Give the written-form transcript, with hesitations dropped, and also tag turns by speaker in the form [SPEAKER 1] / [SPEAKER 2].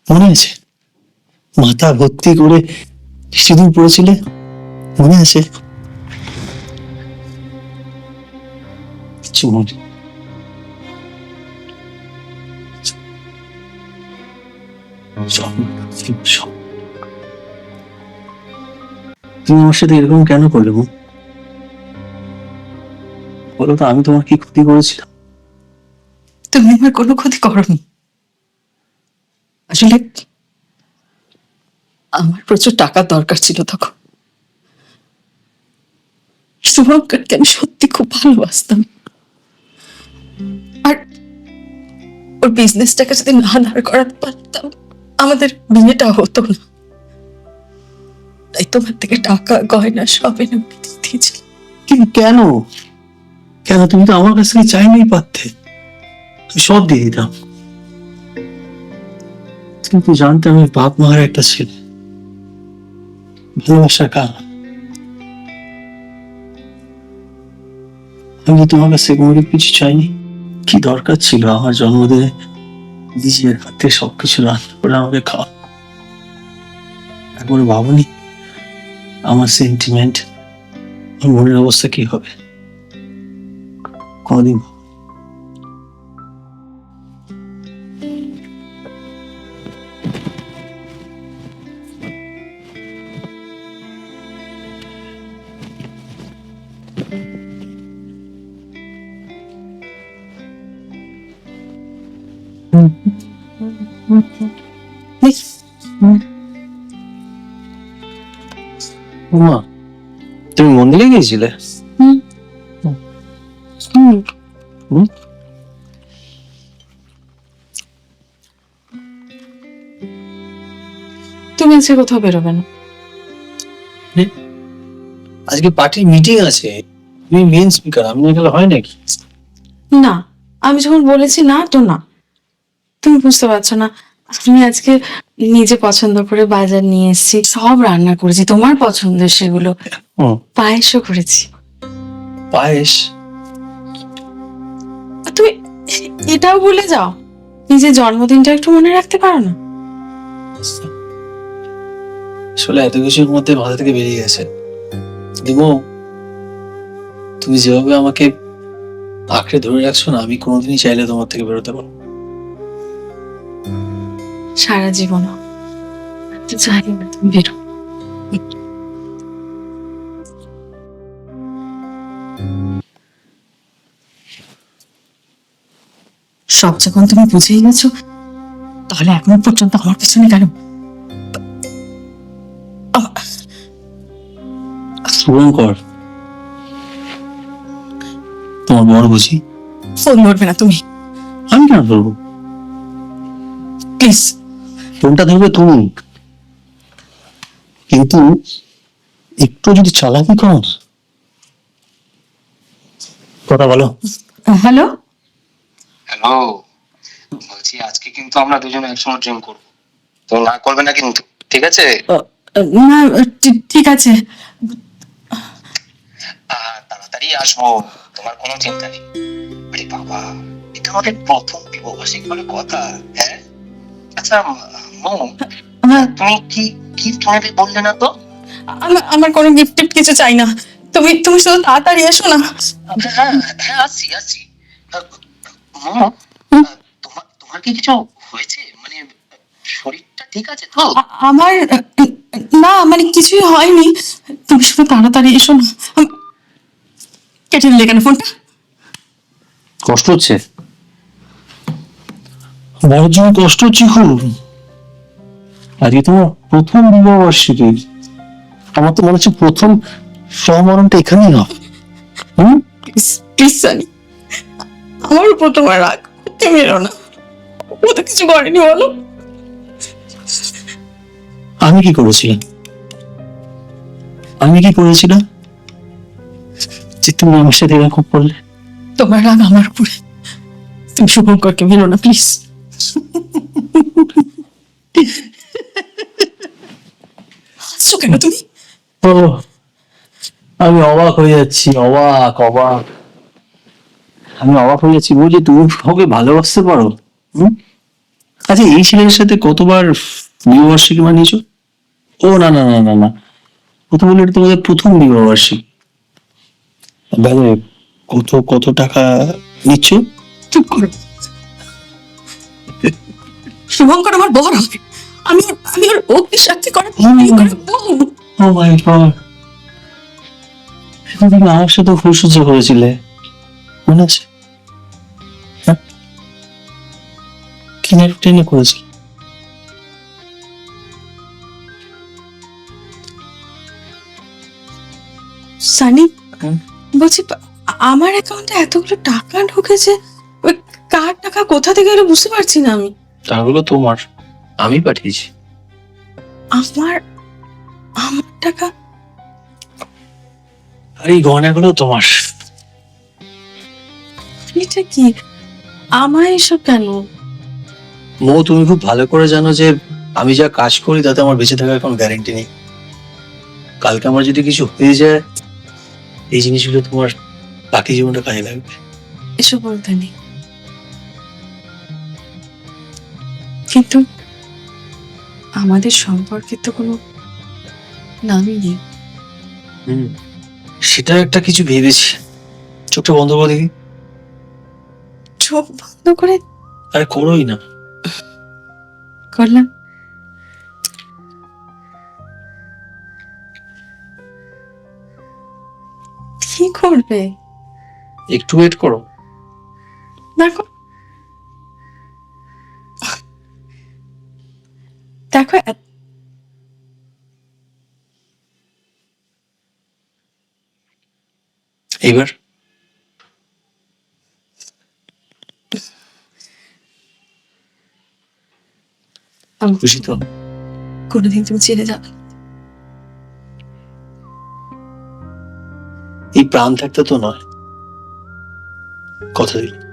[SPEAKER 1] মনে আছে মাথা ভর্তি করে সিঁদুর পড়েছিলে? মনে আছে? কিছু মনে সব সব তুমি আমার সাথে এরকম কেন করলে গো? বলো তো, আমি তোমার কি ক্ষতি করেছিলাম?
[SPEAKER 2] তুমি আমার কোনো ক্ষতি করনি। আসলে আমার প্রচুর টাকার দরকার ছিল তখন। শুভঙ্করকে আমি সত্যি খুব ভালোবাসতাম, আর ওর বিজনেসটাকে যদি না দাঁড় করাতে পারতাম আমাদের বিয়েটা হতো না। তাই তোমার থেকে টাকা গয়না সব এনে দিয়েছিল।
[SPEAKER 1] কিন্তু কেন? কেন? তুমি তো আমার কাছ থেকে চাইলেই পারতে, আমি সব দিয়ে দিতাম। তুমি তো জানতে আমি বাপ মার একটা ছেলে, ভালোবাসার কারণ। আমি তো তোমার কাছ থেকে কোনো কিছু চাইনি। কি দরকার ছিল আমার জন্মদিনে নিজের হাতে সবকিছু রান্না করে আমাকে খাওয়া? একবারে ভাবনি আমার সেন্টিমেন্ট, আমার মনের অবস্থা কি হবে? কোনদিন মা, তুমি মন্দিরে গিয়েছিলে?
[SPEAKER 2] তুমি আজকে কোথাও বেরোবে না?
[SPEAKER 1] আজকে পার্টির মিটিং আছে, তুমি মেন স্পিকার, আমি না গেলে হয় নাকি?
[SPEAKER 2] না, আমি যখন বলেছি না তো না। তুমি বুঝতে পারছো না, আমি আজকে নিজে পছন্দ করে বাজার নিয়ে এসেছি, সব রান্না করেছি তোমার পছন্দের, সেগুলো পায়েসও করেছি।
[SPEAKER 1] পায়েস?
[SPEAKER 2] আর তুমি এটাও ভুলে যাও, নিজের জন্মদিনটা একটু মনে রাখতে পারো না?
[SPEAKER 1] আসলে এত কিছুর মধ্যে মাথা থেকে বেরিয়ে গেছে। দিমো, তুমি যেভাবে আমাকে আঁকড়ে ধরে রাখছো না, আমি কোনোদিনই চাইলে তোমার থেকে বেরোতে পারবো না।
[SPEAKER 2] সারা জীবনও জানি না তুমি বেরো। সব যখন তুমি বুঝেই গেছো, তাহলে এখনো পর্যন্ত আমার পিছনে কেন?
[SPEAKER 1] শুভঙ্কর তোমার বড় বুঝি?
[SPEAKER 2] ফোন ধরবে না তুমি,
[SPEAKER 1] আমি কেন ধরবো?
[SPEAKER 2] প্লিজ।
[SPEAKER 1] ফোনটা ধরবে তুমি, কিন্তু একটু যদি চালাকি করো না। কথা বলো।
[SPEAKER 2] হ্যালো।
[SPEAKER 3] হ্যালো, বলছি আজকে কিন্তু আমরা দুজনে একসঙ্গে ড্রিঙ্ক করবো, তো না করবে না কিন্তু, ঠিক আছে?
[SPEAKER 2] না, ঠিক আছে।
[SPEAKER 3] তাড়াতাড়ি আসবো, তোমার কোনো চিন্তা নেই। আরে বাবা, এটা আমাদের প্রথম বিবাহবার্ষিক বলে কথা। হ্যাঁ, আচ্ছা মৌ, তুমি কি গিফট নেবে বললে না তো?
[SPEAKER 2] আমার কোনো গিফট কিছু চাই না, তুমি তুমি শুধু তাড়াতাড়ি এসো না।
[SPEAKER 3] হ্যাঁ হ্যাঁ, আসছি আসছি। মৌ, তোমার তোমার কি কিছু হয়েছে? মানে শরীরটা ঠিক আছে তো?
[SPEAKER 2] আমার না, মানে কিছুই হয়নি, তুমি শুধু তাড়াতাড়ি এসো না। কেটে নিলে কেন ফোনটা?
[SPEAKER 1] কষ্ট হচ্ছে? বড় জন্য কষ্ট হচ্ছে খুব। আজকে তোমার প্রথম বিবাহ বার্ষিকী, আমার তো মনে হচ্ছে প্রথম সমারোহটা এখানেই হবে।
[SPEAKER 2] প্লিজ প্লিজ জানি, আমার উপর তোমার রাগ, তুমি এলো না। ও তো কিছু করেনি, বলো।
[SPEAKER 1] আমি কি করেছিলাম? আমি কি করেছিলাম যে তুমি আমার সাথে এরকম করলে?
[SPEAKER 2] তোমার রাগ আমার উপরে, তুমি শুভঙ্করকে মেলো না প্লিজ। হাসছো কেন তুমি?
[SPEAKER 1] ও, আমি অবাক হয়ে যাচ্ছি, অবাক অবাক। আমি অবাক হয়ে যাচ্ছি, বলছি তুমি কাউকে ভালোবাসতে পারো? আচ্ছা, এই ছেলের সাথে কতবার বিবাহবার্ষিকী মানিয়েছো? ও না না না না না, প্রথম হলো এটা তোমাদের প্রথম বিবাহবার্ষিকী। বাইরে কত কত টাকা নিচ্ছ?
[SPEAKER 2] চুপ করো। শুভঙ্কর আমার বর হবে, আমি আমি ওর অগ্নি সাক্ষী করে বউ।
[SPEAKER 1] ও মাই গড, সেটা তুমি আমার সাথে ফুলসজ্জা করেছিলে, মনে আছে? হ্যাঁ, কি নাটক টেনে করেছিল?
[SPEAKER 2] সানি,
[SPEAKER 1] হুম?
[SPEAKER 2] বলছি আমার অ্যাকাউন্টে এতগুলো টাকা ঢুকেছে, ওই কার টাকা কোথা থেকে এলো বুঝতে পারছি না আমি।
[SPEAKER 1] টাকাগুলো তোমার, আমি পাঠিয়েছি।
[SPEAKER 2] আমার আমার টাকা?
[SPEAKER 1] আর এই গয়নাগুলো তোমার।
[SPEAKER 2] এটা কি? আমায় এসব কেন?
[SPEAKER 1] মৌ, তুমি খুব ভালো করে জানো যে আমি যা কাজ করি তাতে আমার বেঁচে থাকার কোনো গ্যারেন্টি নেই। কালকে আমার যদি কিছু হয়ে যায়, এই জিনিসগুলো তোমার বাকি জীবনটা কাজে লাগবে।
[SPEAKER 2] এসব বলতে নেই, কিন্তু আমাদের সম্পর্কে তো কোনো নামই নেই।
[SPEAKER 1] সেটা একটা কিছু ভেবেছি। চোখটা বন্ধ করে দেখি।
[SPEAKER 2] চোখ বন্ধ করে
[SPEAKER 1] আরে করোই না।
[SPEAKER 2] করলাম। কি করবে?
[SPEAKER 1] একটু ওয়েট করো।
[SPEAKER 2] দেখো দেখো
[SPEAKER 1] এইবার
[SPEAKER 2] আমি
[SPEAKER 1] খুশি তো?
[SPEAKER 2] কোনোদিন তুমি ছেড়ে যাবে না।
[SPEAKER 1] এই প্রাণ থাকতে তো নয়, কথা দিলাম।